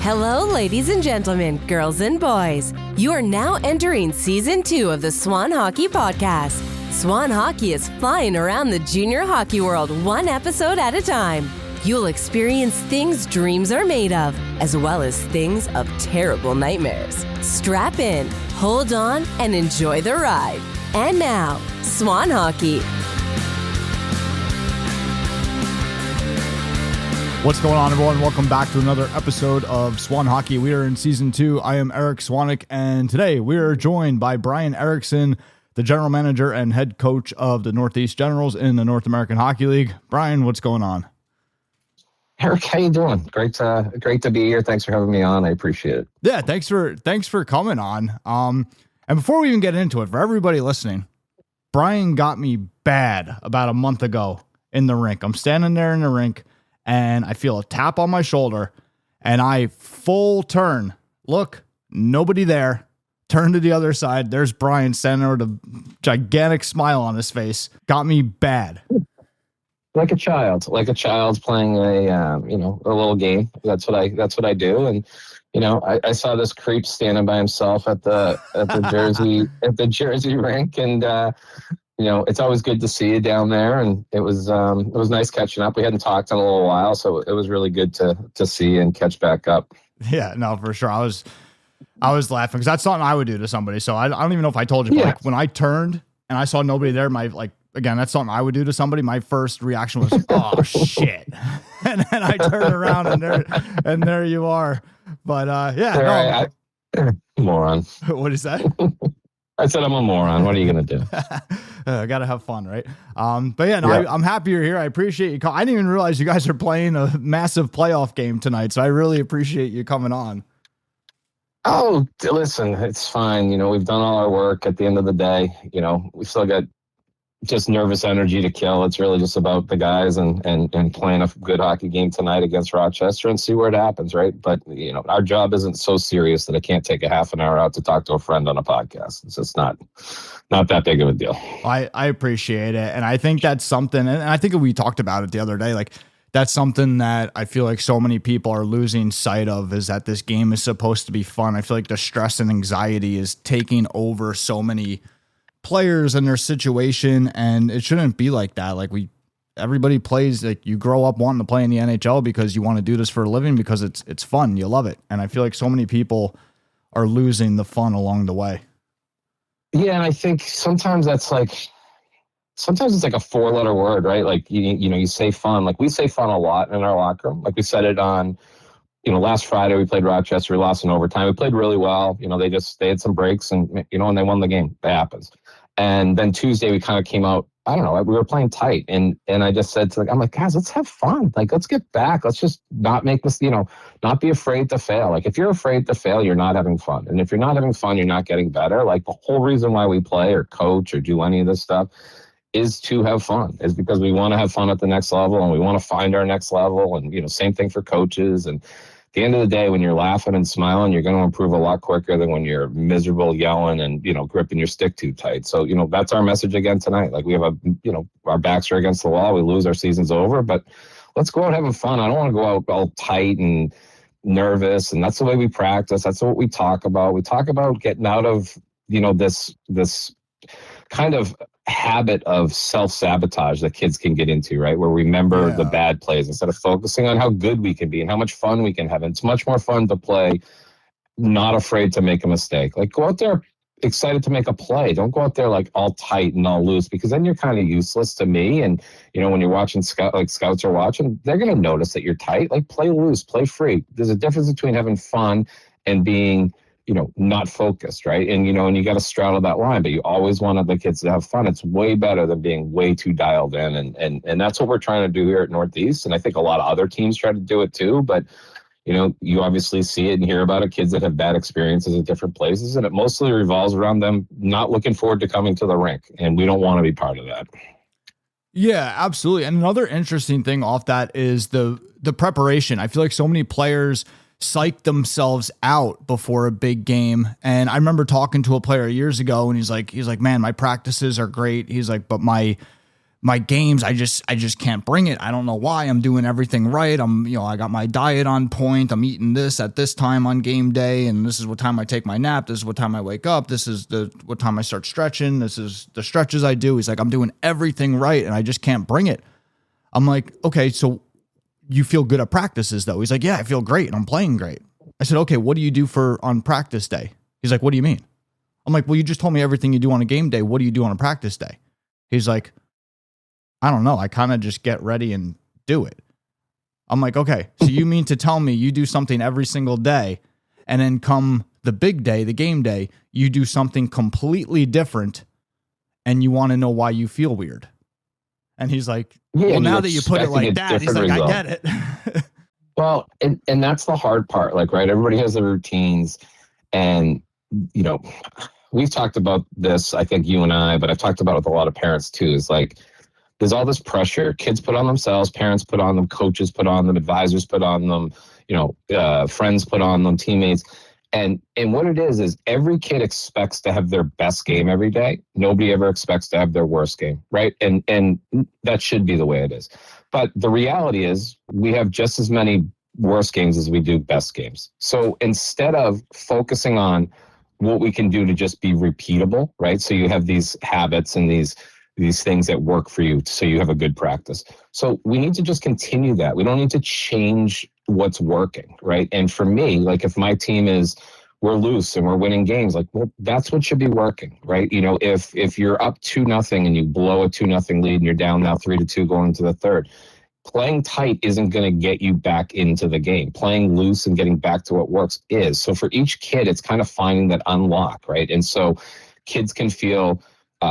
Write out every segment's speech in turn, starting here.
Hello, ladies and gentlemen, girls and boys. You are now entering Season 2 of the Swan Hockey Podcast. Swan Hockey is flying around the junior hockey world one episode at a time. You'll experience things dreams are made of, as well as things of terrible nightmares. Strap in, hold on, and enjoy the ride. And now, Swan Hockey. What's going on, everyone? Welcome back to another episode of Swan Hockey. We are in Season 2. I am Eric Swanick, and today we are joined by Bryan Erikson, the general manager and head coach of the Northeast Generals in the North American Hockey League. Bryan, what's going on? Eric, how you doing? Great to be here. Thanks for having me on. I appreciate it. Yeah, thanks for coming on. And before we even get into it, for everybody listening, Bryan got me bad about a month ago in the rink. I'm standing there in the rink, and I feel a tap on my shoulder, and I full turn. Look, nobody there. Turn to the other side. There's Bryan standing there with a gigantic smile on his face. Got me bad. Like a child playing a little game. That's what I do. And I saw this creep standing by himself at the Jersey rink, and it's always good to see you down there, and it was nice catching up. We hadn't talked in a little while, so it was really good to see and catch back up. Yeah, no, for sure. I was laughing because that's something I would do to somebody. So I don't even know if I told you, but like when I turned and I saw nobody there, again, that's something I would do to somebody. My first reaction was, "Oh shit!" And then I turn around and there you are. But yeah, moron. What is that? I said I'm a moron. What are you gonna do? I gotta have fun, right? But yeah, I'm happy you're here. I appreciate you. I didn't even realize you guys are playing a massive playoff game tonight, so I really appreciate you coming on. Oh, listen, it's fine. We've done all our work. At the end of the day, we still got just nervous energy to kill. It's really just about the guys and playing a good hockey game tonight against Rochester and see where it happens, right? But, our job isn't so serious that I can't take a half an hour out to talk to a friend on a podcast. It's just not that big of a deal. I appreciate it. And I think that's something, and I think we talked about it the other day, like that's something that I feel like so many people are losing sight of, is that this game is supposed to be fun. I feel like the stress and anxiety is taking over so many players and their situation, and it shouldn't be like that. Like everybody plays, like you grow up wanting to play in the NHL because you want to do this for a living because it's fun, you love it. And I feel like so many people are losing the fun along the way. Yeah, and I think sometimes it's like a 4-letter word, right? Like you say fun. Like we say fun a lot in our locker room. Like we said it on last Friday we played Rochester, we lost in overtime. We played really well. They had some breaks and and they won the game. That happens. And then Tuesday we kind of came out, I don't know, we were playing tight. And I just said I'm like, guys, let's have fun. Like, let's get back. Let's just not make this, not be afraid to fail. Like if you're afraid to fail, you're not having fun. And if you're not having fun, you're not getting better. Like the whole reason why we play or coach or do any of this stuff is to have fun, is because we want to have fun at the next level and we want to find our next level. And, same thing for coaches. And at the end of the day, when you're laughing and smiling, you're going to improve a lot quicker than when you're miserable, yelling and, gripping your stick too tight. So, that's our message again tonight. Like we have our backs are against the wall. We lose, our season's over, but let's go out having fun. I don't want to go out all tight and nervous. And that's the way we practice. That's what we talk about. We talk about getting out of, this kind of habit of self-sabotage that kids can get into, right? Where we remember the bad plays instead of focusing on how good we can be and how much fun we can have. And it's much more fun to play not afraid to make a mistake. Like go out there excited to make a play. Don't go out there like all tight and all loose, because then you're kind of useless to me. And when you're watching scouts are watching, they're going to notice that you're tight. Like play loose, play free. There's a difference between having fun and being not focused, right? And, and you got to straddle that line, but you always want the kids to have fun. It's way better than being way too dialed in. And that's what we're trying to do here at Northeast. And I think a lot of other teams try to do it too, but, you obviously see it and hear about it, kids that have bad experiences at different places. And it mostly revolves around them not looking forward to coming to the rink. And we don't want to be part of that. Yeah, absolutely. And another interesting thing off that is the preparation. I feel like so many players psych themselves out before a big game. And I remember talking to a player years ago and he's like, man, my practices are great. He's like, but my my games, I just can't bring it. I don't know why. I'm doing everything right. I got my diet on point. I'm eating this at this time on game day, and this is what time I take my nap. This is what time I wake up. This is what time I start stretching. This is the stretches I do. He's like, I'm doing everything right, and I just can't bring it. I'm like, okay, so you feel good at practices though? He's like, yeah, I feel great, and I'm playing great. I said, okay, what do you do on practice day? He's like, what do you mean? I'm like, well, you just told me everything you do on a game day. What do you do on a practice day? He's like, I don't know. I kind of just get ready and do it. I'm like, okay, so you mean to tell me you do something every single day, and then come the big day, the game day, you do something completely different, and you want to know why you feel weird? And he's like, well, now that you put it like that, he's like, result. I get it. Well, and that's the hard part. Like, right, everybody has their routines, and, we've talked about this, I think you and I, but I've talked about it with a lot of parents too, is like, there's all this pressure kids put on themselves, parents put on them, coaches put on them, advisors put on them, friends put on them, teammates. And what it is every kid expects to have their best game every day. Nobody ever expects to have their worst game, right? And that should be the way it is. But the reality is we have just as many worst games as we do best games. So instead of focusing on what we can do to just be repeatable, right? So you have these habits and these things that work for you so you have a good practice. So we need to just continue that. We don't need to change what's working, right? And for me, like if my team we're loose and we're winning games, like, well, that's what should be working, right? If you're up 2-0 and you blow a 2-0 lead and you're down now 3-2 going into the third, playing tight isn't going to get you back into the game. Playing loose and getting back to what works is. So for each kid, it's kind of finding that unlock, right? And so kids can feel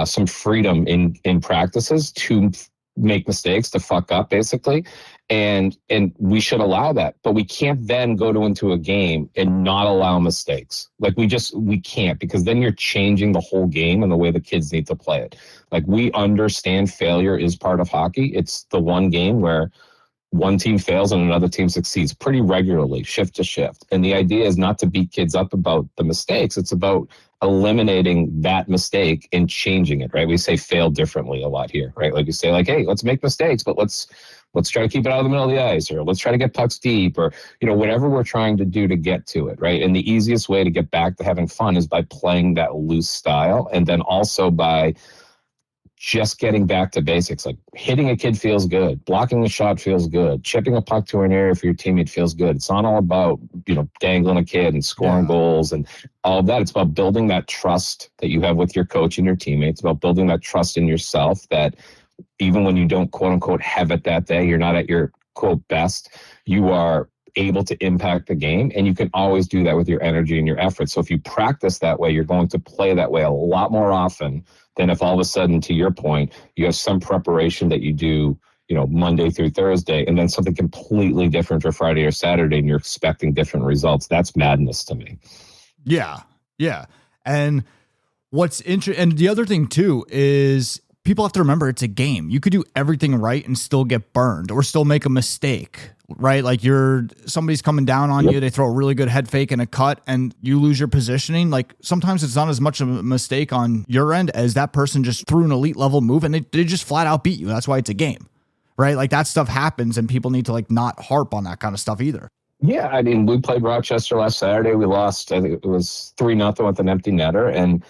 some freedom in practices to make mistakes, to fuck up basically. And we should allow that, but we can't then go into a game and not allow mistakes. Like we can't, because then you're changing the whole game and the way the kids need to play it. Like we understand failure is part of hockey. It's the one game where one team fails and another team succeeds pretty regularly, shift to shift. And the idea is not to beat kids up about the mistakes. It's about eliminating that mistake and changing it, right? We say fail differently a lot here, right? Like you say, like, hey, let's make mistakes, but let's try to keep it out of the middle of the ice, or let's try to get pucks deep, or, whatever we're trying to do to get to it, right? And the easiest way to get back to having fun is by playing that loose style, and then also by just getting back to basics. Like hitting a kid feels good, blocking a shot feels good, chipping a puck to an area for your teammate feels good. It's not all about, dangling a kid and scoring goals and all of that. It's about building that trust that you have with your coach and your teammates, about building that trust in yourself that even when you don't quote unquote have it that day, you're not at your quote best, you are able to impact the game, and you can always do that with your energy and your effort. So if you practice that way, you're going to play that way a lot more often than if all of a sudden, to your point, you have some preparation that you do, Monday through Thursday, and then something completely different for Friday or Saturday, and you're expecting different results. That's madness to me. Yeah. And and the other thing too is people have to remember it's a game. You could do everything right and still get burned or still make a mistake, right? Like somebody's coming down on you, they throw a really good head fake and a cut and you lose your positioning. Like sometimes it's not as much of a mistake on your end as that person just threw an elite level move and they just flat out beat you. That's why it's a game, right? Like that stuff happens and people need to like not harp on that kind of stuff either. Yeah, I mean, we played Rochester last Saturday. We lost, I think it was 3-0 with an empty netter, and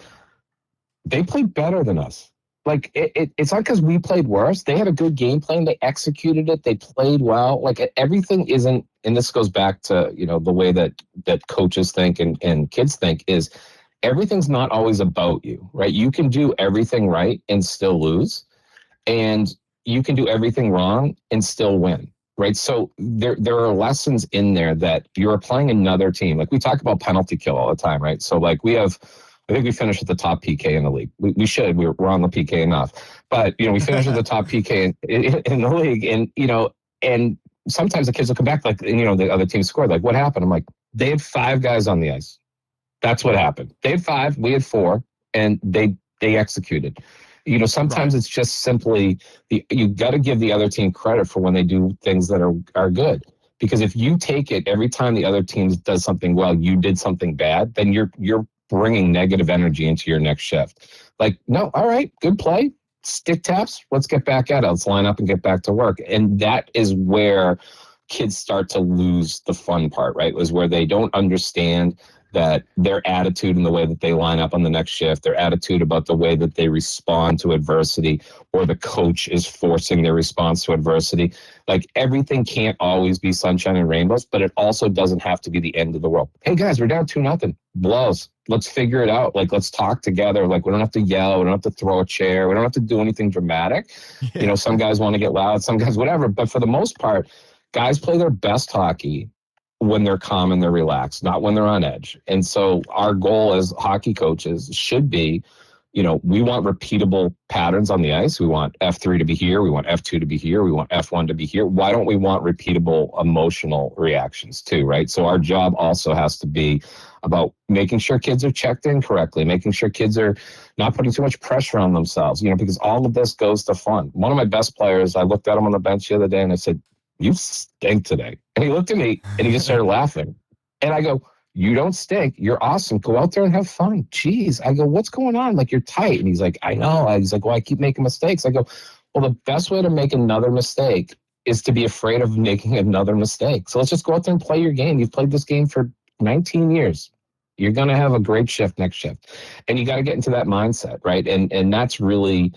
they played better than us. Like it's not because we played worse. They had a good game plan. They executed it. They played well. Like everything isn't, and this goes back to, the way that coaches think and kids think is everything's not always about you, right? You can do everything right and still lose, and you can do everything wrong and still win, right? So there are lessons in there that you're playing another team. Like we talk about penalty kill all the time, right? So like I think we finished at the top PK in the league. We should. We're on the PK enough. But, we finished at the top PK in the league. And, and sometimes the kids will come back like, the other team scored. Like, what happened? I'm like, they had 5 guys on the ice. That's what happened. They had 5, we had 4, and they executed. Sometimes It's just simply, you got to give the other team credit for when they do things that are good. Because if you take it every time the other team does something well, you did something bad, then you're bringing negative energy into your next shift. Like, no, all right, good play. stick taps, let's get back at it. Let's line up and get back to work. And that is where kids start to lose the fun part, right? Was where they don't understand that their attitude and the way that they line up on the next shift, their attitude about the way that they respond to adversity, or the coach is forcing their response to adversity. Like, everything can't always be sunshine and rainbows, but it also doesn't have to be the end of the world. Hey guys, we're down 2-0. Blows. Let's figure it out. Like, let's talk together. Like, we don't have to yell. We don't have to throw a chair. We don't have to do anything dramatic. Yeah. You know, some guys want to get loud, some guys whatever. But for the most part, guys play their best hockey when they're calm and they're relaxed, not when they're on edge. And so our goal as hockey coaches should be, you know, we want repeatable patterns on the ice. We want F3 to be here. We want F2 to be here. We want F1 to be here. Why don't we want repeatable emotional reactions too, right? So our job also has to be about making sure kids are checked in correctly, making sure kids are not putting too much pressure on themselves, you know, because all of this goes to fun. One of my best players, I looked at him on the bench the other day and I said, "You stink today." And he looked at me and he just started laughing. And I go, "You don't stink. You're awesome. Go out there and have fun." Jeez. I go, "What's going on? Like, you're tight." And he's like, "I know." He's like, "Well, I keep making mistakes." I go, "Well, the best way to make another mistake is to be afraid of making another mistake. So let's just go out there and play your game. You've played this game for 19 years. You're going to have a great shift next shift." And you got to get into that mindset, right? And that's really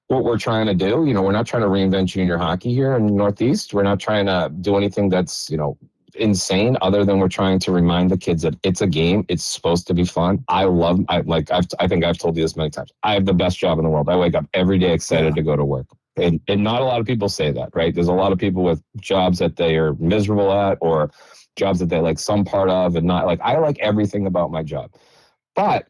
what we're trying to do. You know, we're not trying to reinvent junior hockey here in the Northeast. We're not trying to do anything that's, you know, insane, other than we're trying to remind the kids that it's a game. It's supposed to be fun. I think I've told you this many times. I have the best job in the world. I wake up every day excited to go to work. And not a lot of people say that, right? There's a lot of people with jobs that they are miserable at, or jobs that they like some part of and not like. I like everything about my job. But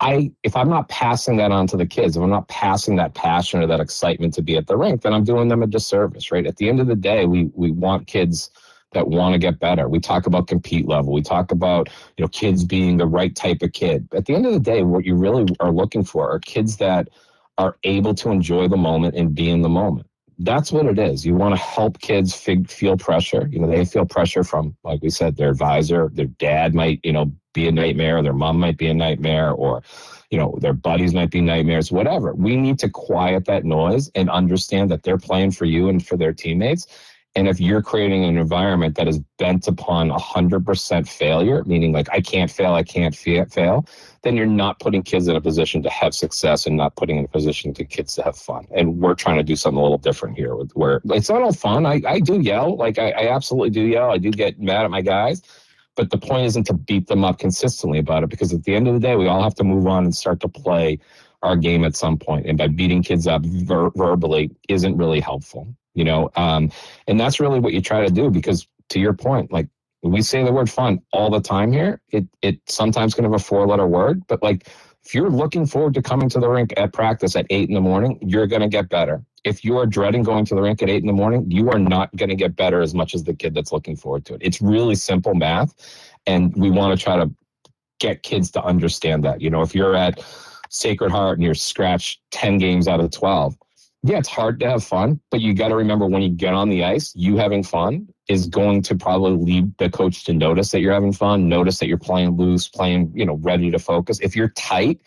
if I'm not passing that on to the kids, if I'm not passing that passion or that excitement to be at the rink, then I'm doing them a disservice, right? At the end of the day, we want kids that want to get better. We talk about compete level. We talk about, you know, kids being the right type of kid. At the end of the day, what you really are looking for are kids that are able to enjoy the moment and be in the moment. That's what it is. You want to help kids feel pressure. You know, they feel pressure from, like we said, their advisor. Their dad might, you know, be a nightmare. Or their mom might be a nightmare, or, you know, their buddies might be nightmares, whatever. We need to quiet that noise and understand that they're playing for you and for their teammates. And if you're creating an environment that is bent upon 100% failure, meaning like, I can't fail, then you're not putting kids in a position to have success and not putting in a position to kids to have fun. And we're trying to do something a little different here, where it's not all fun. I do yell, like I absolutely do yell. I do get mad at my guys. But the point isn't to beat them up consistently about it, because at the end of the day, we all have to move on and start to play our game at some point. And by beating kids up verbally isn't really helpful. You know, and that's really what you try to do, because to your point, like, we say the word fun all the time here. It sometimes can have a 4-letter word, but like, if you're looking forward to coming to the rink at practice at 8 a.m, you're going to get better. If you are dreading going to the rink at 8 a.m, you are not going to get better as much as the kid that's looking forward to it. It's really simple math. And we want to try to get kids to understand that. You know, if you're at Sacred Heart and you're scratched 10 games out of 12, yeah, it's hard to have fun, but you got to remember, when you get on the ice, you having fun is going to probably lead the coach to notice that you're having fun, notice that you're playing loose, playing, you know, ready to focus. If you're tight,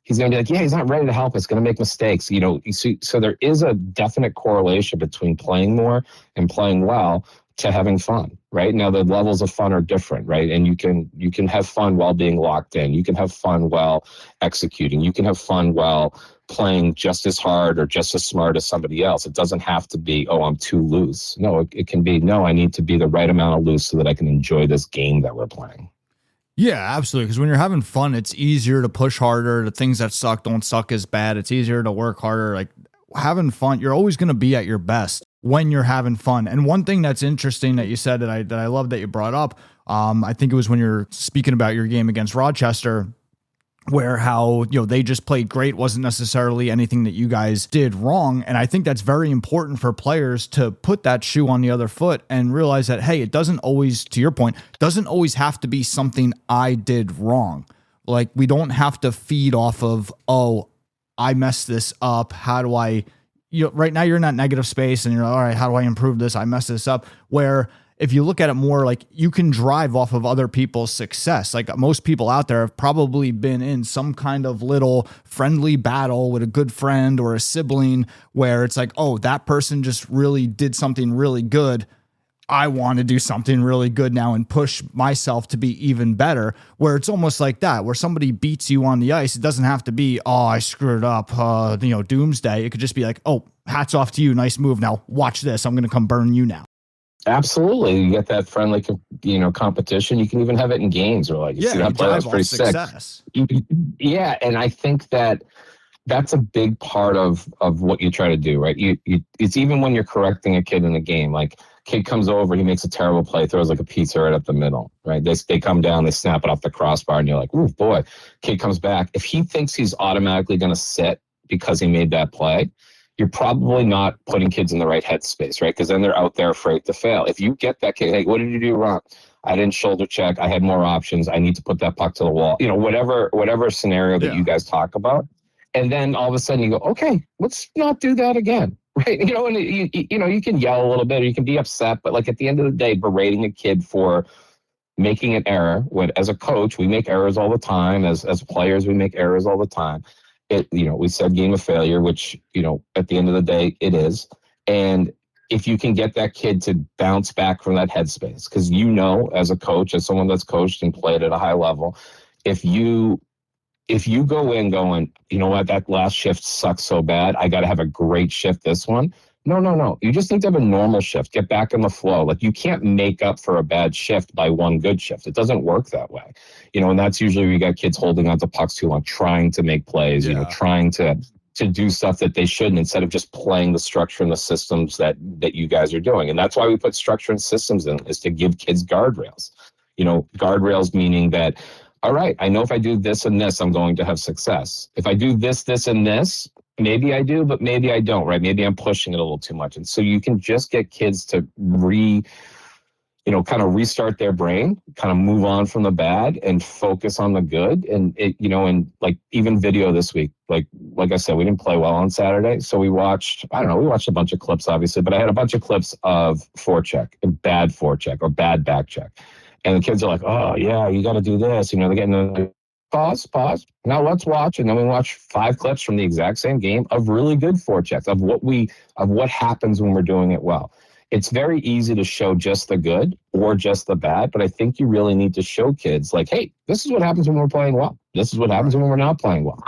he's going to be like, yeah, he's not ready to help us, going to make mistakes. You know, you see, so there is a definite correlation between playing more and playing well to having fun, right? Now, the levels of fun are different, right? And you can have fun while being locked in. You can have fun while executing. You can have fun while playing just as hard or just as smart as somebody else. It doesn't have to be, oh, I'm too loose. No, it can be, no, I need to be the right amount of loose so that I can enjoy this game that we're playing. Yeah, absolutely. Because when you're having fun, it's easier to push harder. The things that suck don't suck as bad. It's easier to work harder. Like, having fun, you're always going to be at your best when you're having fun. And one thing that's interesting that you said that I love that you brought up, I think it was when you're speaking about your game against Rochester, where how, you know, they just played great, wasn't necessarily anything that you guys did wrong. And I think that's very important for players to put that shoe on the other foot and realize that, hey, it doesn't always, to your point, doesn't always have to be something I did wrong. Like, we don't have to feed off of, oh, I messed this up. How do I, you know, right now you're in that negative space and you're like, all right, how do I improve this? I messed this up. Where if you look at it more like you can drive off of other people's success. Like most people out there have probably been in some kind of little friendly battle with a good friend or a sibling where it's like, oh, that person just really did something really good. I want to do something really good now and push myself to be even better, where it's almost like that, where somebody beats you on the ice. It doesn't have to be, oh, I screwed up, doomsday. It could just be like, oh, hats off to you. Nice move. Now watch this. I'm going to come burn you now. Absolutely. You get that friendly, competition. You can even have it in games where like, you see that play, that's pretty sick. Yeah. And I think that's a big part of what you try to do, right? It's even when you're correcting a kid in a game, like kid comes over, he makes a terrible play, throws like a pizza right up the middle, right? They come down, they snap it off the crossbar, and you're like, ooh, boy. Kid comes back. If he thinks he's automatically going to sit because he made that play, you're probably not putting kids in the right headspace, right? Because then they're out there afraid to fail. If you get that kid, hey, what did you do wrong? I didn't shoulder check. I had more options. I need to put that puck to the wall. Whatever scenario that you guys talk about. And then all of a sudden you go, okay, let's not do that again. Right. And you can yell a little bit or you can be upset, but like at the end of the day, berating a kid for making an error, when as a coach, we make errors all the time. As players, we make errors all the time. We said game of failure, which, at the end of the day, it is. And if you can get that kid to bounce back from that headspace, because as a coach, as someone that's coached and played at a high level, if you go in going, you know what, that last shift sucks so bad, I got to have a great shift this one. No. You just need to have a normal shift. Get back in the flow. Like you can't make up for a bad shift by one good shift. It doesn't work that way. And that's usually where you got kids holding onto pucks too long, trying to make plays, trying to do stuff that they shouldn't instead of just playing the structure and the systems that you guys are doing. And that's why we put structure and systems in, is to give kids guardrails. Guardrails meaning that, all right, I know if I do this and this, I'm going to have success. If I do this, this, and this, maybe I do, but maybe I don't, right? Maybe I'm pushing it a little too much. And so you can just get kids to kind of restart their brain, kind of move on from the bad and focus on the good. And and like even video this week, like I said, we didn't play well on Saturday. So we watched a bunch of clips, obviously, but I had a bunch of clips of forecheck and bad forecheck or bad back check. And the kids are like, oh, yeah, you got to do this. They're getting like, pause. Now let's watch. And then we watch 5 clips from the exact same game of really good forechecks, of what happens when we're doing it well. It's very easy to show just the good or just the bad, but I think you really need to show kids like, hey, this is what happens when we're playing well. This is what happens when we're not playing well.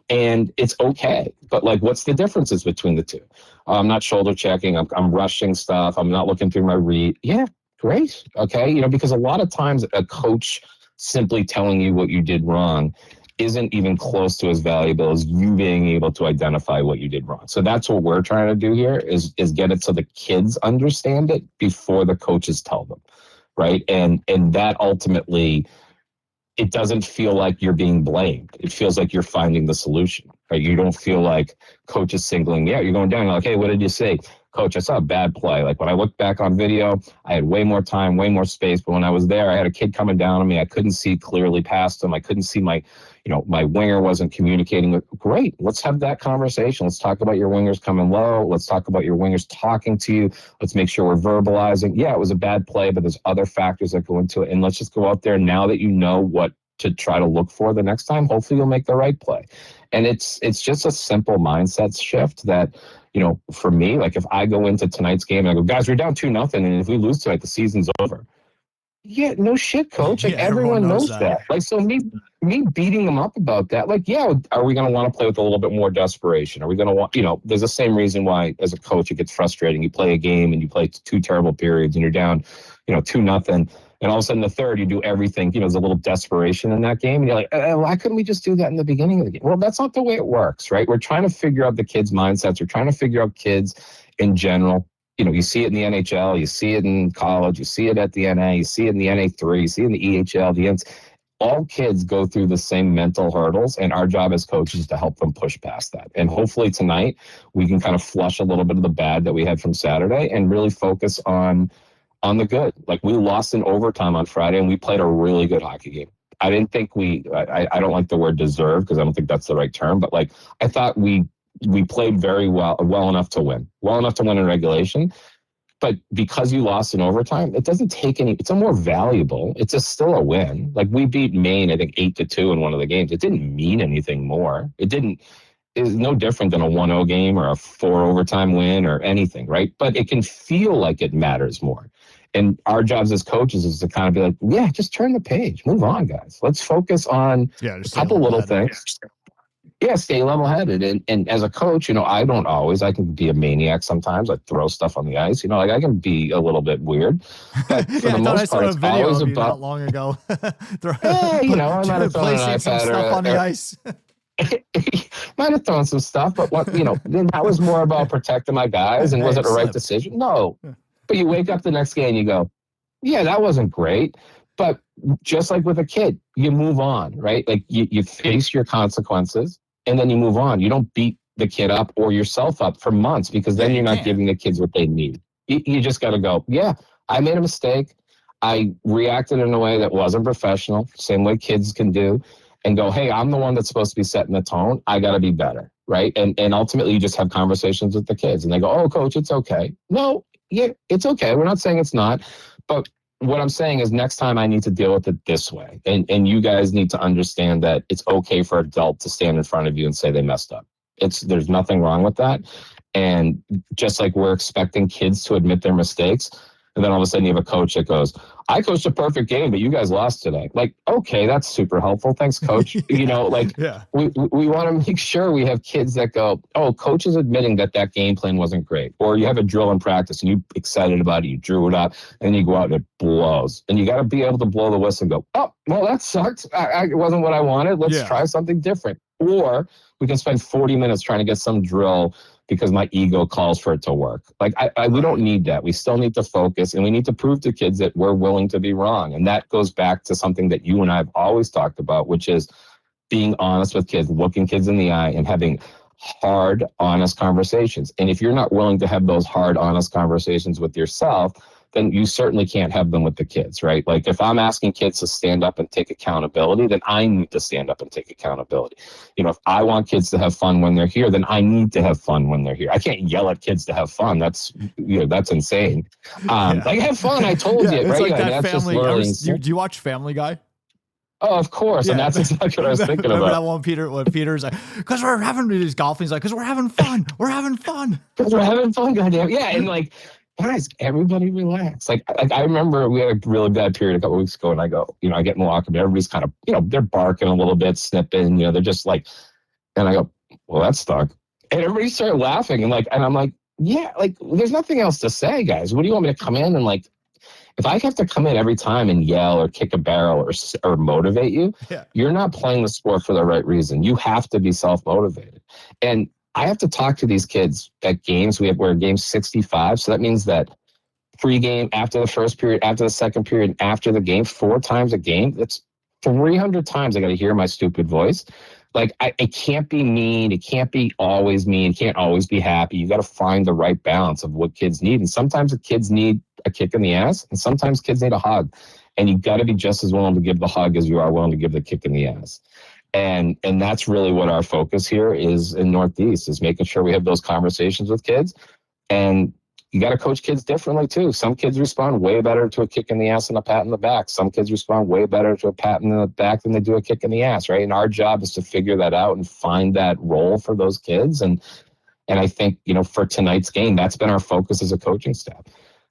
And it's okay. But like, what's the differences between the two? I'm not shoulder checking. I'm rushing stuff. I'm not looking through my read. Yeah. Great. Okay. Because a lot of times a coach simply telling you what you did wrong isn't even close to as valuable as you being able to identify what you did wrong. So that's what we're trying to do here is get it so the kids understand it before the coaches tell them. Right. And that ultimately, it doesn't feel like you're being blamed. It feels like you're finding the solution. Right. You don't feel like coach is singling you out. You're going down. You're like, hey, what did you say? Coach, I saw a bad play. Like when I looked back on video, I had way more time, way more space. But when I was there, I had a kid coming down on me. I couldn't see clearly past him. I couldn't see my winger wasn't communicating with. Great. Let's have that conversation. Let's talk about your wingers coming low. Let's talk about your wingers talking to you. Let's make sure we're verbalizing. Yeah, it was a bad play, but there's other factors that go into it. And let's just go out there now that you know what to try to look for the next time. Hopefully you'll make the right play. And it's just a simple mindset shift that, for me, like if I go into tonight's game and I go, guys, we're down 2-0, and if we lose tonight, the season's over. Yeah, no shit, coach. Like everyone knows that. Like, so me beating them up about that, like, yeah, are we going to want to play with a little bit more desperation? Are we going to want, there's the same reason why as a coach, it gets frustrating. You play a game and you play 2 terrible periods and you're down, 2-0. And all of a sudden, the third, you do everything. There's a little desperation in that game. And you're like, why couldn't we just do that in the beginning of the game? Well, that's not the way it works, right? We're trying to figure out the kids' mindsets. We're trying to figure out kids in general. You see it in the NHL. You see it in college. You see it at the NA. You see it in the NA3. You see it in the EHL. All kids go through the same mental hurdles, and our job as coaches is to help them push past that. And hopefully tonight, we can kind of flush a little bit of the bad that we had from Saturday and really focus on the good. Like we lost in overtime on Friday and we played a really good hockey game. I didn't think I don't like the word deserve because I don't think that's the right term, but like I thought we played very well enough to win in regulation. But because you lost in overtime, it doesn't take any, it's a more valuable, it's still a win. Like we beat Maine, I think 8-2 in one of the games. It didn't mean anything more. It's no different than a 1-0 game or a 4 overtime win or anything, right? But it can feel like it matters more. And our jobs as coaches is to kind of be like, yeah, just turn the page, move on, guys. Let's focus on a couple little things. Yeah, stay level-headed. And as a coach, I don't always. I can be a maniac sometimes. I throw stuff on the ice. Like I can be a little bit weird. But for the most part, it's always about. Not long ago. I might have thrown an some stuff on the ice. Might have thrown some stuff, but that was more about protecting my guys. And was it the right decision? No. But you wake up the next day and you go, yeah, that wasn't great. But just like with a kid, you move on, right? Like you face your consequences and then you move on. You don't beat the kid up or yourself up for months because then you're not giving the kids what they need. You just got to go, yeah, I made a mistake. I reacted in a way that wasn't professional, same way kids can do, and go, hey, I'm the one that's supposed to be setting the tone. I got to be better, right? And ultimately you just have conversations with the kids and they go, oh, coach, it's okay. No, yeah, it's okay. We're not saying it's not, but what I'm saying is next time I need to deal with it this way. And you guys need to understand that it's okay for an adult to stand in front of you and say they messed up. There's nothing wrong with that. And just like we're expecting kids to admit their mistakes, and then all of a sudden you have a coach that goes, I coached a perfect game, but you guys lost today. Like, okay, that's super helpful. Thanks, coach. We want to make sure we have kids that go, oh, coach is admitting that game plan wasn't great. Or you have a drill in practice and you're excited about it. You drew it up and you go out and it blows. And you got to be able to blow the whistle and go, oh, well, that sucked. It wasn't what I wanted. Let's try something different. Or we can spend 40 minutes trying to get some drill because my ego calls for it to work. Like we don't need that. We still need to focus and we need to prove to kids that we're willing to be wrong. And that goes back to something that you and I have always talked about, which is being honest with kids, looking kids in the eye and having hard, honest conversations. And if you're not willing to have those hard, honest conversations with yourself, then you certainly can't have them with the kids, right? Like if I'm asking kids to stand up and take accountability, then I need to stand up and take accountability. If I want kids to have fun when they're here, then I need to have fun when they're here. I can't yell at kids to have fun. That's insane. Like have fun. I told you, it's right? like that family. Do you watch Family Guy? Oh, of course. And that's exactly what I was thinking about. That one, Peter's like, because we're having these golf. He's like, because we're having fun. We're having fun. Because we're having fun, goddamn. Yeah. And like, guys, everybody relax. Like I remember we had a really bad period a couple of weeks ago and I go, I get in the locker room, everybody's kind of, they're barking a little bit, snipping, they're just like, and I go, well, that stuck. And everybody started laughing and I'm like, yeah, like there's nothing else to say, guys. What do you want me to come in and like, if I have to come in every time and yell or kick a barrel or motivate you, you're not playing the sport for the right reason. You have to be self-motivated. And I have to talk to these kids at games. We're at game 65. So that means that pre-game, after the first period, after the second period, after the game, 4 times a game, that's 300 times I got to hear my stupid voice. Like, it can't be mean. It can't be always mean. It can't always be happy. You got to find the right balance of what kids need. And sometimes the kids need a kick in the ass, and sometimes kids need a hug. And you got to be just as willing to give the hug as you are willing to give the kick in the ass. And that's really what our focus here is in Northeast, is making sure we have those conversations with kids. And you got to coach kids differently too. Some kids respond way better to a kick in the ass than a pat in the back. Some kids respond way better to a pat in the back than they do a kick in the ass, right? And our job is to figure that out and find that role for those kids. And I think, for tonight's game, that's been our focus as a coaching staff.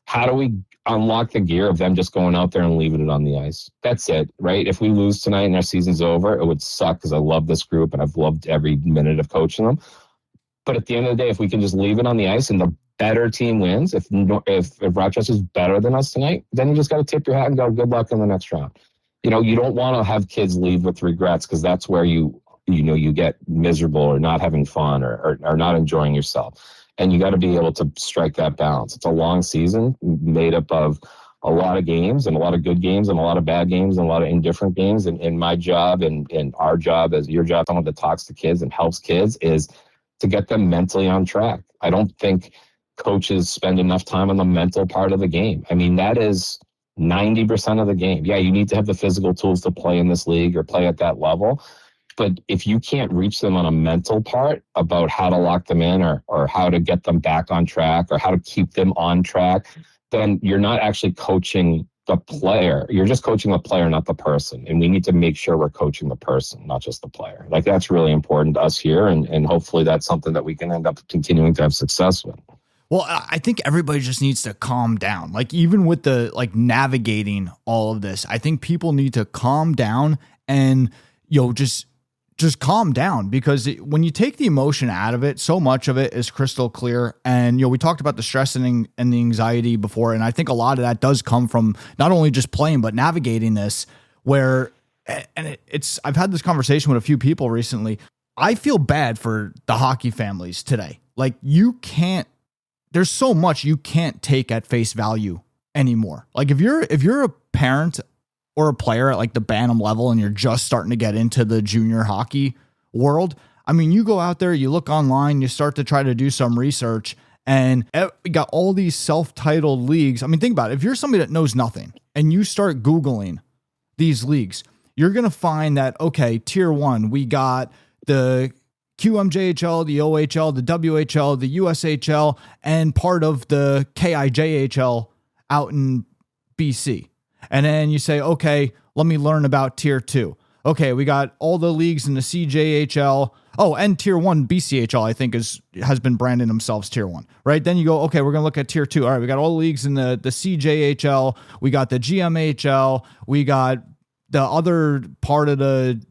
How do we unlock the gear of them just going out there and leaving it on the ice? That's it, right? If we lose tonight and our season's over, it would suck because I love this group and I've loved every minute of coaching them. But at the end of the day, if we can just leave it on the ice and the better team wins, if Rochester's better than us tonight, then you just got to tip your hat and go, good luck in the next round. You don't want to have kids leave with regrets because that's where you get miserable or not having fun or not enjoying yourself. And you got to be able to strike that balance. It's a long season made up of a lot of games and a lot of good games and a lot of bad games and a lot of indifferent games. And my job and our job as your job, someone that talks to kids and helps kids, is to get them mentally on track. I don't think coaches spend enough time on the mental part of the game. I mean, that is 90% of the game. Yeah, you need to have the physical tools to play in this league or play at that level. But if you can't reach them on a mental part about how to lock them in or how to get them back on track or how to keep them on track, then you're not actually coaching the player. You're just coaching the player, not the person. And we need to make sure we're coaching the person, not just the player. Like, that's really important to us here. And hopefully that's something that we can end up continuing to have success with. Well, I think everybody just needs to calm down. Like, even with the navigating all of this, I think people need to calm down and, just calm down, because when you take the emotion out of it, so much of it is crystal clear. And, we talked about the stress and the anxiety before. And I think a lot of that does come from not only just playing, but navigating this where, and I've had this conversation with a few people recently. I feel bad for the hockey families today. Like, there's so much you can't take at face value anymore. Like, if you're a parent or a player at the Bantam level and you're just starting to get into the junior hockey world, I mean, you go out there, you look online, you start to try to do some research, and we got all these self-titled leagues. I mean, think about it. If you're somebody that knows nothing and you start Googling these leagues, you're going to find that, okay, tier 1, we got the QMJHL, the OHL, the WHL, the USHL, and part of the KIJHL out in BC. And then you say, okay, let me learn about tier 2. Okay, we got all the leagues in the CJHL. Oh, and tier 1 BCHL, I think, has been branding themselves tier 1, right? Then you go, okay, we're going to look at tier 2. All right, we got all the leagues in the CJHL. We got the GMHL. We got the other part of the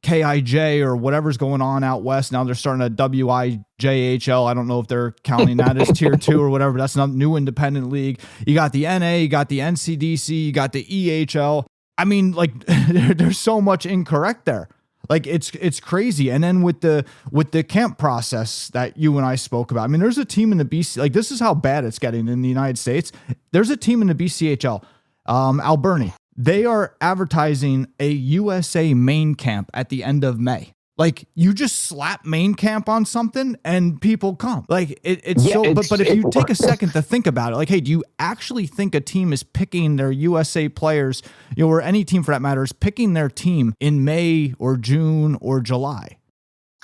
KIJ or whatever's going on out west. Now they're starting a WIJHL. I don't know if they're counting that as tier 2 or whatever. That's not new independent league. You got the NA, you got the NCDC, you got the EHL. I mean, there's so much incorrect there. It's crazy. And then with the camp process that you and I spoke about, I mean, there's a team in the BC, this is how bad it's getting in the United States. There's a team in the BCHL, Alberni. They are advertising a USA main camp at the end of May. You just slap main camp on something and people come. But if you take a second to think about it, hey, do you actually think a team is picking their USA players, or any team for that matter, is picking their team in May or June or July?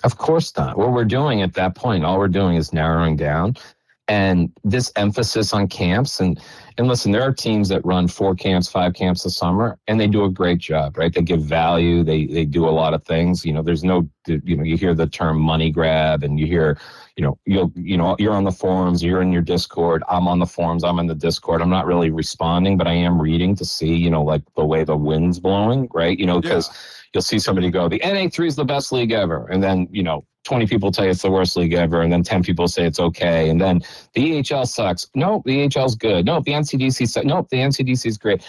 Of course not. What we're doing at that point, all we're doing is narrowing down. And this emphasis on camps, and listen, there are teams that run 4 camps, 5 camps a summer, and they do a great job, right? They give value. They do a lot of things. There's no, you hear the term money grab, and you hear, you're on the forums, you're in your Discord. I'm on the forums, I'm in the Discord. I'm not really responding, but I am reading to see, the way the wind's blowing, right? Because you'll see somebody go, the NA3 is the best league ever. And then, 20 people tell you it's the worst league ever. And then 10 people say it's okay. And then the EHL sucks. No, the EHL's good. No, the NCDC sucks. No, the NCDC is great.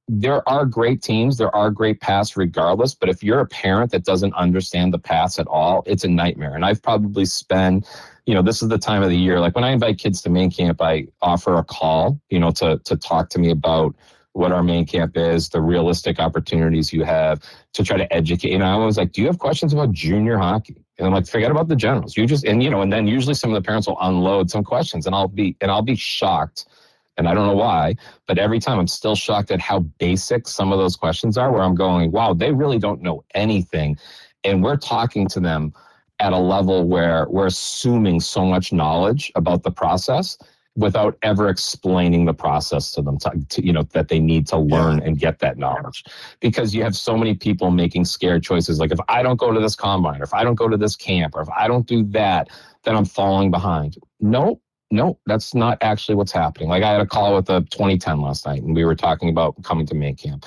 There are great teams. There are great paths regardless. But if you're a parent that doesn't understand the paths at all, it's a nightmare. And I've probably spent, this is the time of the year. When I invite kids to main camp, I offer a call, to talk to me about what our main camp is, the realistic opportunities you have to try to educate. And I was like, do you have questions about junior hockey? And I'm like, forget about the generals. And then usually some of the parents will unload some questions, and I'll be shocked. And I don't know why, but every time I'm still shocked at how basic some of those questions are, where I'm going, wow, they really don't know anything. And we're talking to them at a level where we're assuming so much knowledge about the process without ever explaining the process to them, that they need to learn and get that knowledge. Because you have so many people making scared choices. If I don't go to this combine, or if I don't go to this camp, or if I don't do that, then I'm falling behind. No, that's not actually what's happening. I had a call with a 2010 last night, and we were talking about coming to main camp.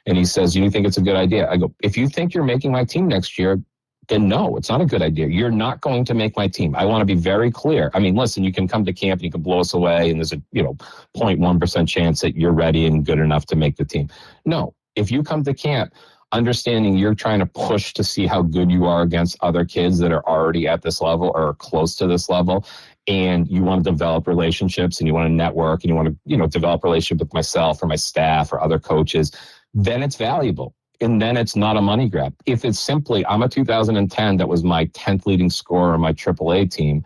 And he says, you think it's a good idea? I go, if you think you're making my team next year, then no, it's not a good idea. You're not going to make my team. I want to be very clear. I mean, listen, you can come to camp, you can blow us away, and there's a 0.1% chance that you're ready and good enough to make the team. No, if you come to camp understanding you're trying to push to see how good you are against other kids that are already at this level or close to this level, and you want to develop relationships and you want to network and you want to develop a relationship with myself or my staff or other coaches, then it's valuable. And then it's not a money grab. If it's simply, I'm a 2010 that was my 10th leading scorer on my AAA team,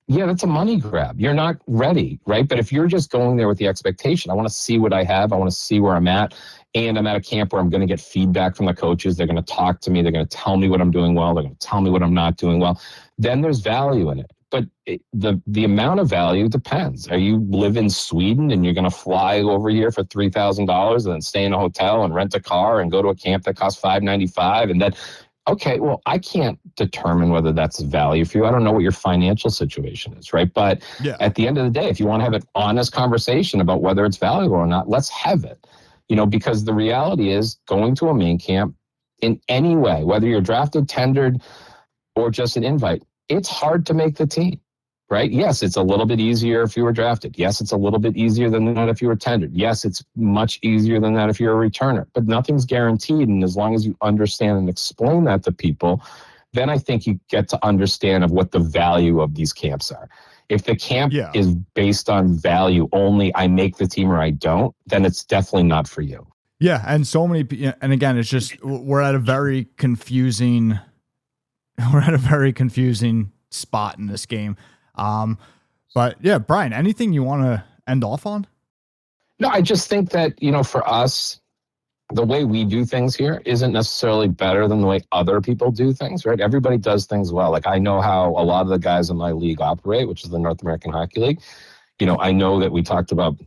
yeah, that's a money grab. You're not ready, right? But if you're just going there with the expectation, I want to see what I have, I want to see where I'm at, and I'm at a camp where I'm going to get feedback from the coaches. They're going to talk to me. They're going to tell me what I'm doing well. They're going to tell me what I'm not doing well. Then there's value in it. But the amount of value depends. Are you live in Sweden and you're going to fly over here for $3,000 and then stay in a hotel and rent a car and go to a camp that costs $595 and then, okay, well, I can't determine whether that's value for you. I don't know what your financial situation is, right? But at the end of the day, if you want to have an honest conversation about whether it's valuable or not, let's have it. Because the reality is going to a main camp in any way, whether you're drafted, tendered, or just an invite, it's hard to make the team, right? Yes, it's a little bit easier if you were drafted. Yes, it's a little bit easier than that if you were tendered. Yes, it's much easier than that if you're a returner, but nothing's guaranteed. And as long as you understand and explain that to people, then I think you get to understand of what the value of these camps are. If the camp is based on value only, I make the team or I don't, then it's definitely not for you. Yeah. And so many, and again, it's just, we're at a very confusing spot in this game. But yeah, Bryan, anything you want to end off on? No, I just think that, for us, the way we do things here isn't necessarily better than the way other people do things, right? Everybody does things well. Like I know how a lot of the guys in my league operate, which is the North American Hockey League. I know that we talked about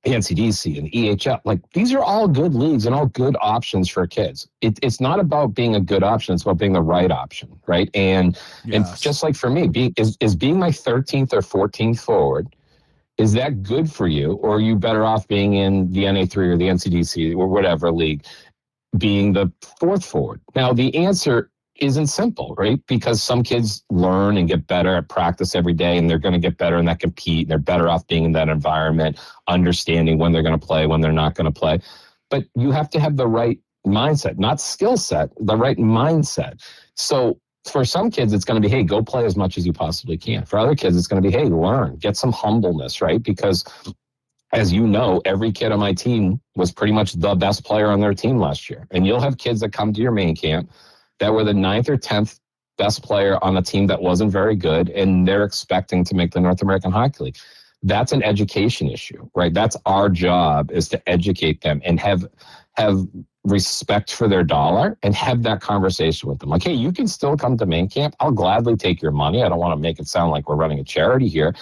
NCDC and EHL. Like these are all good leagues and all good options for kids. It's not about being a good option. It's about being the right option, right? And just like for me, being my 13th or 14th forward, is that good for you? Or are you better off being in the NA3 or the NCDC or whatever league, being the fourth forward? Now, the answer isn't simple, right? Because some kids learn and get better at practice every day, and they're going to get better in that compete. And they're better off being in that environment, understanding when they're going to play, when they're not going to play. But you have to have the right mindset, not skill set, the right mindset. So for some kids, it's going to be, hey, go play as much as you possibly can. For other kids, it's going to be, hey, learn, get some humbleness, right? Because as you know, every kid on my team was pretty much the best player on their team last year. And you'll have kids that come to your main camp that were the 9th or 10th best player on a team that wasn't very good, and they're expecting to make the North American Hockey League. That's an education issue, right? That's our job, is to educate them and have respect for their dollar and have that conversation with them. Like, hey, you can still come to main camp. I'll gladly take your money. I don't want to make it sound like we're running a charity here,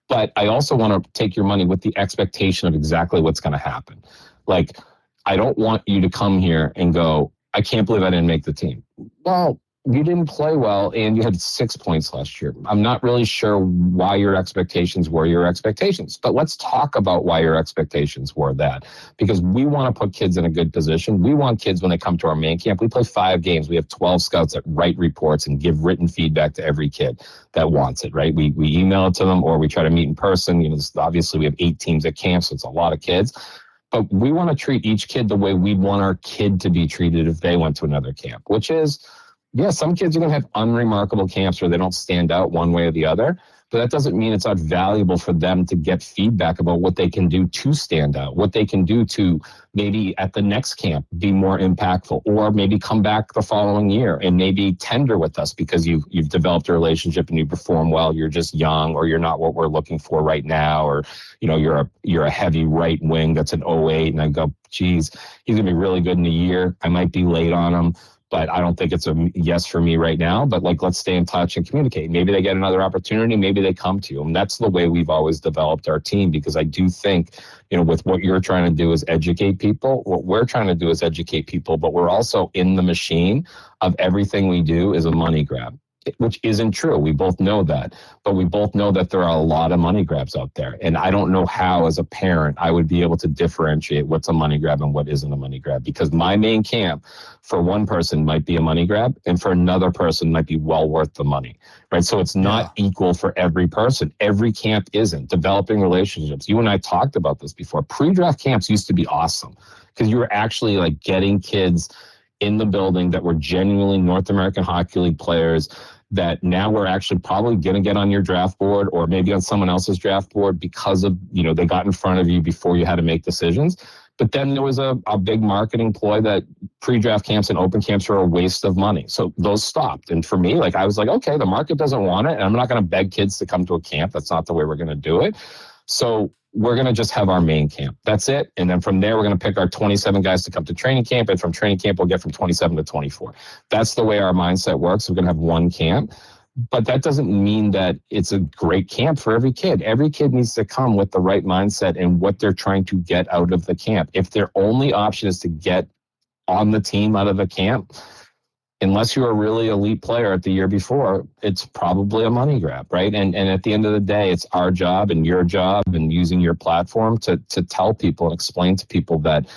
but I also want to take your money with the expectation of exactly what's going to happen. Like, I don't want you to come here and go, I can't believe I didn't make the team. Well, you didn't play well and you had 6 points last year. I'm not really sure why your expectations were your expectations, but let's talk about why your expectations were that, because we want to put kids in a good position. We want kids, when they come to our main camp, we play 5 games. We have 12 scouts that write reports and give written feedback to every kid that wants it, right? We email it to them, or we try to meet in person. Obviously we have 8 teams at camp, so it's a lot of kids. But we want to treat each kid the way we want our kid to be treated if they went to another camp, which is, some kids are going to have unremarkable camps where they don't stand out one way or the other, but that doesn't mean it's not valuable for them to get feedback about what they can do to stand out, what they can do to maybe at the next camp be more impactful, or maybe come back the following year and maybe tender with us because you've developed a relationship and you perform well. You're just young, or you're not what we're looking for right now, or you're a heavy right wing that's an 08, and I go, geez, he's gonna be really good in a year. I might be late on him, but I don't think it's a yes for me right now. But let's stay in touch and communicate. Maybe they get another opportunity. Maybe they come to you. And that's the way we've always developed our team, because I do think, with what you're trying to do is educate people. What we're trying to do is educate people, but we're also in the machine of everything we do is a money grab, which isn't true. We both know that, but we both know that there are a lot of money grabs out there. And I don't know how, as a parent, I would be able to differentiate what's a money grab and what isn't a money grab, because my main camp for one person might be a money grab, and for another person might be well worth the money, right? So it's not equal for every person. Every camp isn't. Developing relationships. You and I talked about this before. Pre-draft camps used to be awesome because you were actually like getting kids in the building that were genuinely North American Hockey League players that now we're actually probably going to get on your draft board, or maybe on someone else's draft board, because of, they got in front of you before you had to make decisions. But then there was a big marketing ploy that pre-draft camps and open camps are a waste of money. So those stopped. And for me, I was like, okay, the market doesn't want it, and I'm not going to beg kids to come to a camp. That's not the way we're going to do it. So we're going to just have our main camp. That's it. And then from there, we're going to pick our 27 guys to come to training camp. And from training camp, we'll get from 27 to 24. That's the way our mindset works. We're going to have one camp. But that doesn't mean that it's a great camp for every kid. Every kid needs to come with the right mindset and what they're trying to get out of the camp. If their only option is to get on the team out of the camp, unless you're a really elite player at the year before, it's probably a money grab, right? And at the end of the day, it's our job and your job and using your platform to tell people and explain to people that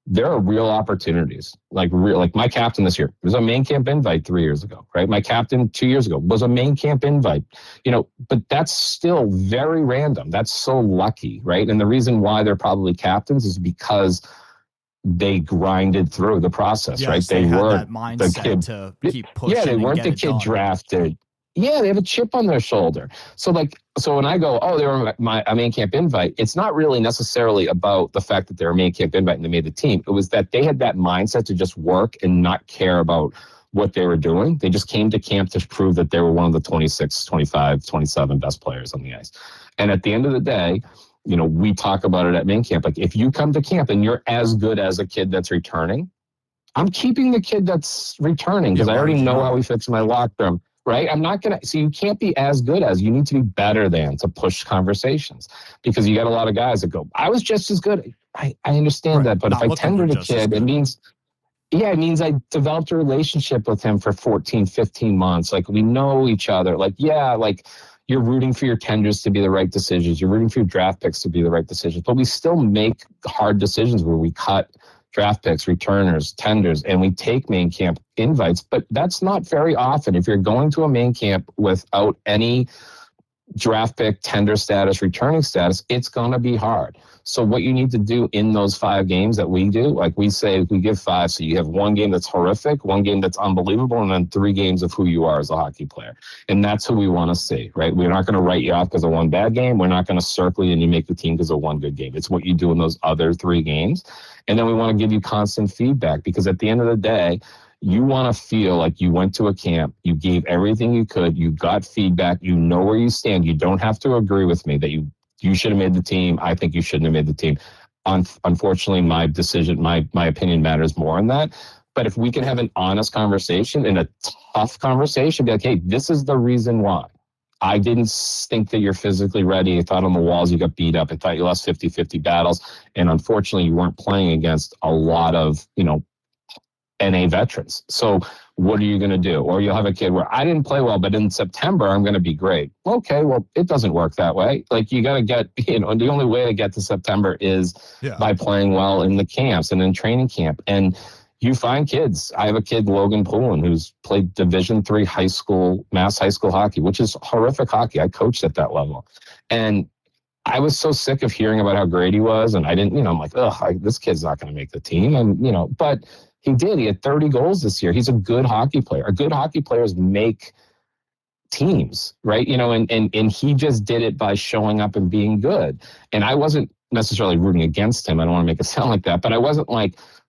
there are real opportunities. Like my captain this year was a main camp invite 3 years ago, right? My captain 2 years ago was a main camp invite, but that's still very random. That's so lucky, right? And the reason why they're probably captains is because they grinded through the process, yes, right? They weren't that mindset the kid to keep pushing. Yeah, they weren't the kid drafted. Yeah, they have a chip on their shoulder. So when I go, oh, they were a main camp invite, it's not really necessarily about the fact that they're a main camp invite and they made the team. It was that they had that mindset to just work and not care about what they were doing. They just came to camp to prove that they were one of the 26, 25, 27 best players on the ice. And at the end of the day, we talk about it at main camp. Like, if you come to camp and you're as good as a kid that's returning, I'm keeping the kid that's returning because I already know how he fits in my locker room. Right? I'm not going to, so you can't be as good as, you need to be better than to push conversations, because you got a lot of guys that go, I was just as good. I understand that. But if I tendered a kid, it means I developed a relationship with him for 14, 15 months. Like, we know each other. You're rooting for your tenders to be the right decisions. You're rooting for your draft picks to be the right decisions. But we still make hard decisions where we cut draft picks, returners, tenders, and we take main camp invites. But that's not very often. If you're going to a main camp without any draft pick, tender status, returning status, it's going to be hard. So what you need to do in those 5 games that we do, like we say, we give 5. So you have 1 game that's horrific, 1 game that's unbelievable, and then 3 games of who you are as a hockey player. And that's who we want to see, right? We're not going to write you off because of 1 bad game. We're not going to circle you and you make the team because of 1 good game. It's what you do in those other 3 games. And then we want to give you constant feedback, because at the end of the day, you want to feel like you went to a camp, you gave everything you could, you got feedback, you know where you stand. You don't have to agree with me that you should have made the team. I think you shouldn't have made the team. Unfortunately, my decision, my opinion matters more on that. But if we can have an honest conversation and a tough conversation, be like, hey, this is the reason why. I didn't think that you're physically ready. I thought on the walls you got beat up. I thought you lost 50-50 battles. And unfortunately, you weren't playing against a lot of, NA veterans. So what are you going to do? Or you'll have a kid where I didn't play well, but in September, I'm going to be great. Okay, well, it doesn't work that way. Like, you got to get, the only way to get to September is by playing well in the camps and in training camp. And you find kids. I have a kid, Logan Poulin, who's played Division III high school, mass high school hockey, which is horrific hockey. I coached at that level. And I was so sick of hearing about how great he was. And I didn't, I'm like, this kid's not going to make the team. And, but he did. He had 30 goals this year. He's a good hockey player. Good hockey players make teams, right? And he just did it by showing up and being good. And I wasn't necessarily rooting against him. I don't want to make it sound like that, but I wasn't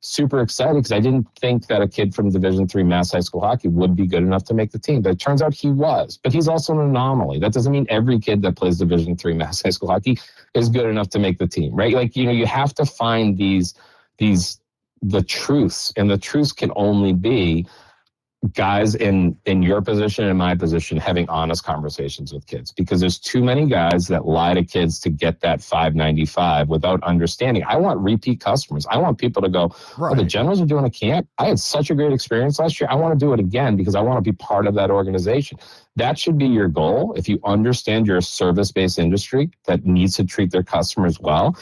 super excited because I didn't think that a kid from Division III mass high school hockey would be good enough to make the team. But it turns out he was. But he's also an anomaly. That doesn't mean every kid that plays Division III mass high school hockey is good enough to make the team, right? You have to find the truths, and the truths can only be guys in your position and my position having honest conversations with kids, because there's too many guys that lie to kids to get that $5.95 without understanding. I want repeat customers. I want people to go, right. Oh, the Generals are doing a camp. I had such a great experience last year. I want to do it again because I want to be part of that organization. That should be your goal. If you understand you're a service-based industry that needs to treat their customers well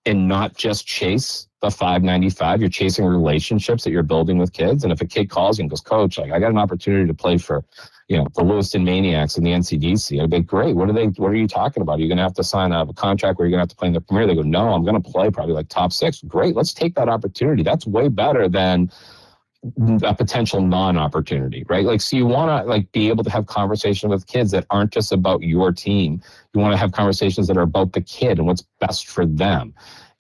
and not just chase the $5.95, you're chasing relationships that you're building with kids. And if a kid calls you and goes, Coach, I got an opportunity to play for, the Lewiston Maniacs in the NCDC. I'd be great. What are you talking about? Are you going to have to sign a contract where you're going to have to play in the Premier? They go, no, I'm going to play probably top 6. Great. Let's take that opportunity. That's way better than a potential non-opportunity, right? So you want to be able to have conversations with kids that aren't just about your team. You want to have conversations that are about the kid and what's best for them.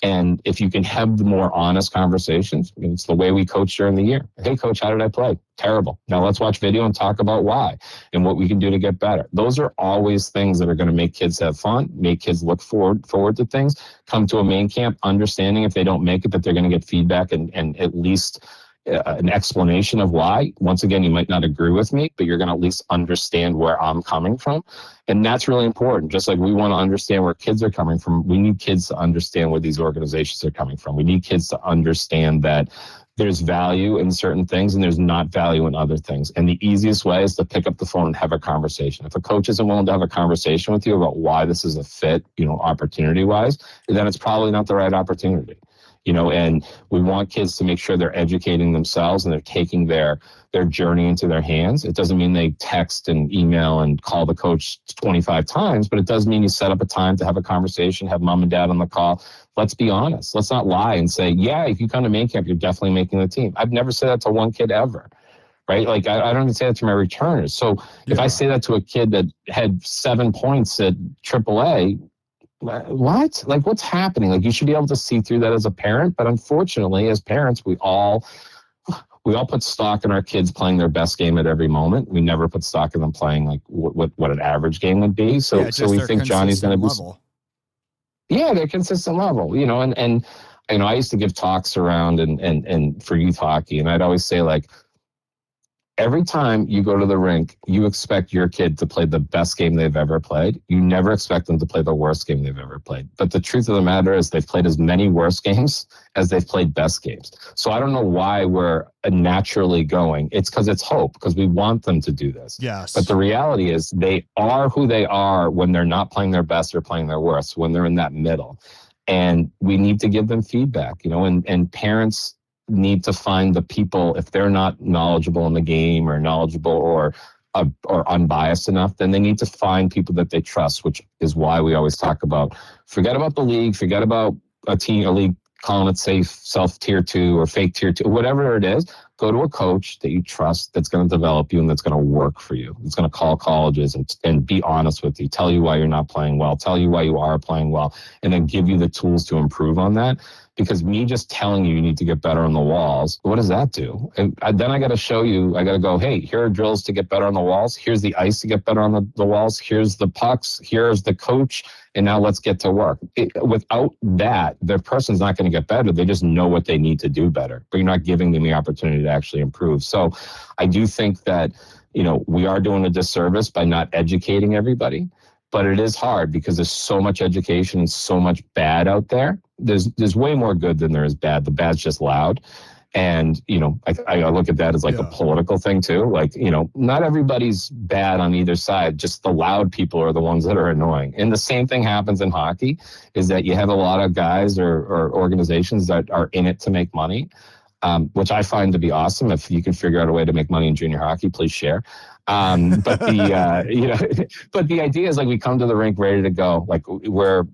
And if you can have the more honest conversations, it's the way we coach during the year. Hey, coach, how did I play? Terrible. Now let's watch video and talk about why and what we can do to get better. Those are always things that are going to make kids have fun, make kids look forward to things, come to a main camp, understanding if they don't make it, that they're going to get feedback and at least an explanation of why. Once again, you might not agree with me, but you're going to at least understand where I'm coming from. And that's really important. Just like we want to understand where kids are coming from, we need kids to understand where these organizations are coming from. We need kids to understand that there's value in certain things and there's not value in other things. And the easiest way is to pick up the phone and have a conversation. If a coach isn't willing to have a conversation with you about why this is a fit, opportunity-wise, then it's probably not the right opportunity. And we want kids to make sure they're educating themselves and they're taking their journey into their hands. It doesn't mean they text and email and call the coach 25 times, but it does mean you set up a time to have a conversation, have mom and dad on the call. Let's be honest. Let's not lie and say, yeah, if you come to main camp, you're definitely making the team. I've never said that to one kid ever. Right? Like I don't even say that to my returners. So if I say that to a kid that had 7 points at AAA, what? Like, what's happening? Like, you should be able to see through that as a parent. But unfortunately, as parents, we all put stock in our kids playing their best game at every moment. We never put stock in them playing like what an average game would be. So we think Johnny's going to be. Yeah, they're consistent level. And I used to give talks around and for youth hockey, and I'd always say, like, every time you go to the rink, you expect your kid to play the best game they've ever played. You never expect them to play the worst game they've ever played. But the truth of the matter is they've played as many worst games as they've played best games. So I don't know why we're naturally going. It's because it's hope, because we want them to do this. Yes. But the reality is they are who they are when they're not playing their best or playing their worst, when they're in that middle. And we need to give them feedback, and parents need to find the people. If they're not knowledgeable in the game or knowledgeable or unbiased enough, then they need to find people that they trust, which is why we always talk about, forget about the league, forget about a league calling it safe, self tier 2 or fake tier 2, whatever it is. Go to a coach that you trust, that's going to develop you and that's going to work for you. It's going to call colleges and be honest with you, tell you why you're not playing well, tell you why you are playing well, and then give you the tools to improve on that. Because me just telling you need to get better on the walls, what does that do? And then I got to show you, I got to go, hey, here are drills to get better on the walls. Here's the ice to get better on the walls. Here's the pucks. Here's the coach. And now let's get to work. Without that, the person's not going to get better. They just know what they need to do better, but you're not giving them the opportunity to actually improve. So I do think that, we are doing a disservice by not educating everybody. But it is hard because there's so much education and so much bad out there. There's way more good than there is bad. The bad's just loud. And, I look at that as like a political thing too. Like, not everybody's bad on either side. Just the loud people are the ones that are annoying. And the same thing happens in hockey, is that you have a lot of guys or organizations that are in it to make money, which I find to be awesome. If you can figure out a way to make money in junior hockey, please share. But the idea is, like, we come to the rink ready to go. Like, we're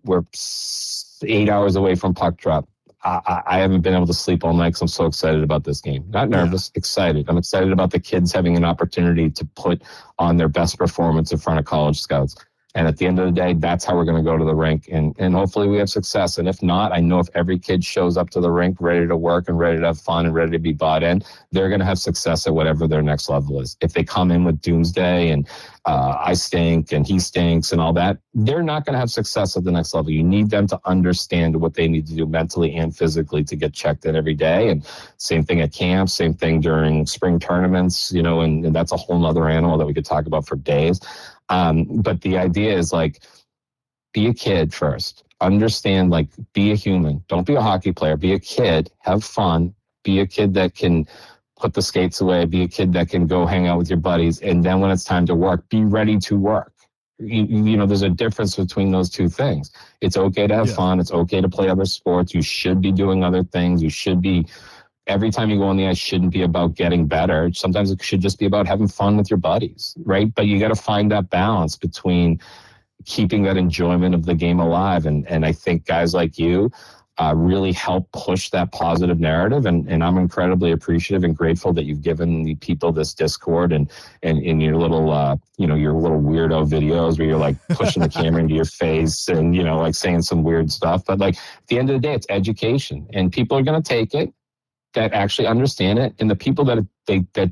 8 hours away from puck drop. I haven't been able to sleep all night because I'm so excited about this game. Not nervous, excited. I'm excited about the kids having an opportunity to put on their best performance in front of college scouts. And at the end of the day, that's how we're going to go to the rink. And hopefully we have success. And if not, I know if every kid shows up to the rink ready to work and ready to have fun and ready to be bought in, they're going to have success at whatever their next level is. If they come in with doomsday and I stink and he stinks and all that, they're not going to have success at the next level. You need them to understand what they need to do mentally and physically to get checked in every day. And same thing at camp, same thing during spring tournaments, and that's a whole nother animal that we could talk about for days. But the idea is, like, be a kid first. Understand, like, be a human. Don't be a hockey player. Be a kid. Have fun. Be a kid that can put the skates away. Be a kid that can go hang out with your buddies. And then when it's time to work, be ready to work. There's a difference between those two things. It's okay to have fun. It's okay to play other sports. You should be doing other things. You should be... Every time you go on the ice shouldn't be about getting better. Sometimes it should just be about having fun with your buddies, right? But you got to find that balance between keeping that enjoyment of the game alive. And I think guys like you, really help push that positive narrative. And I'm incredibly appreciative and grateful that you've given the people this Discord and your little, your little weirdo videos where you're like pushing the camera into your face and, like saying some weird stuff. But like at the end of the day, it's education, and people are going to take it that actually understand it. And the people that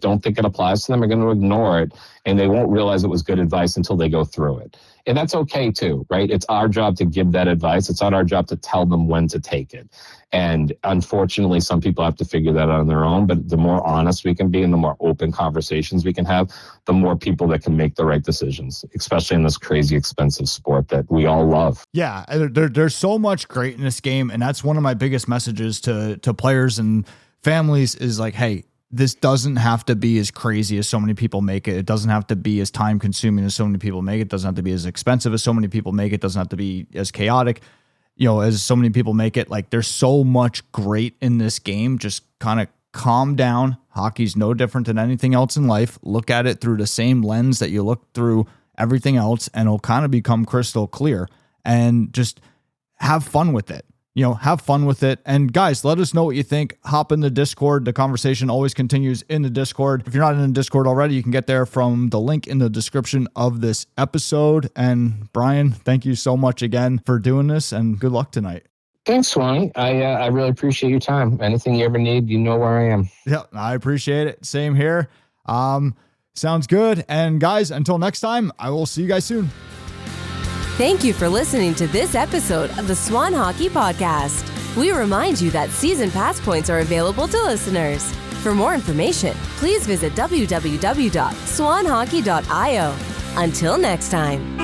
don't think it applies to them are going to ignore it, and they won't realize it was good advice until they go through it. And that's okay too, right? It's our job to give that advice. It's not our job to tell them when to take it. And unfortunately, some people have to figure that out on their own. But the more honest we can be and the more open conversations we can have, the more people that can make the right decisions, especially in this crazy expensive sport that we all love. Yeah, there's so much great in this game. And that's one of my biggest messages to players and families is like, hey, this doesn't have to be as crazy as so many people make it. It doesn't have to be as time consuming as so many people make it. It doesn't have to be as expensive as so many people make it. It doesn't have to be as chaotic, as so many people make it. Like, there's so much great in this game. Just kind of calm down. Hockey's no different than anything else in life. Look at it through the same lens that you look through everything else, and it'll kind of become crystal clear, and just have fun with it. Have fun with it. And guys, let us know what you think. Hop in the Discord. The conversation always continues in the Discord. If you're not in the Discord already, you can get there from the link in the description of this episode. And Bryan, thank you so much again for doing this, and good luck tonight. Thanks, Swan. I really appreciate your time. Anything you ever need, you know where I am. Yeah, I appreciate it. Same here. Sounds good. And guys, until next time, I will see you guys soon. Thank you for listening to this episode of the Swan Hockey Podcast. We remind you that season pass points are available to listeners. For more information, please visit www.swanhockey.io. Until next time.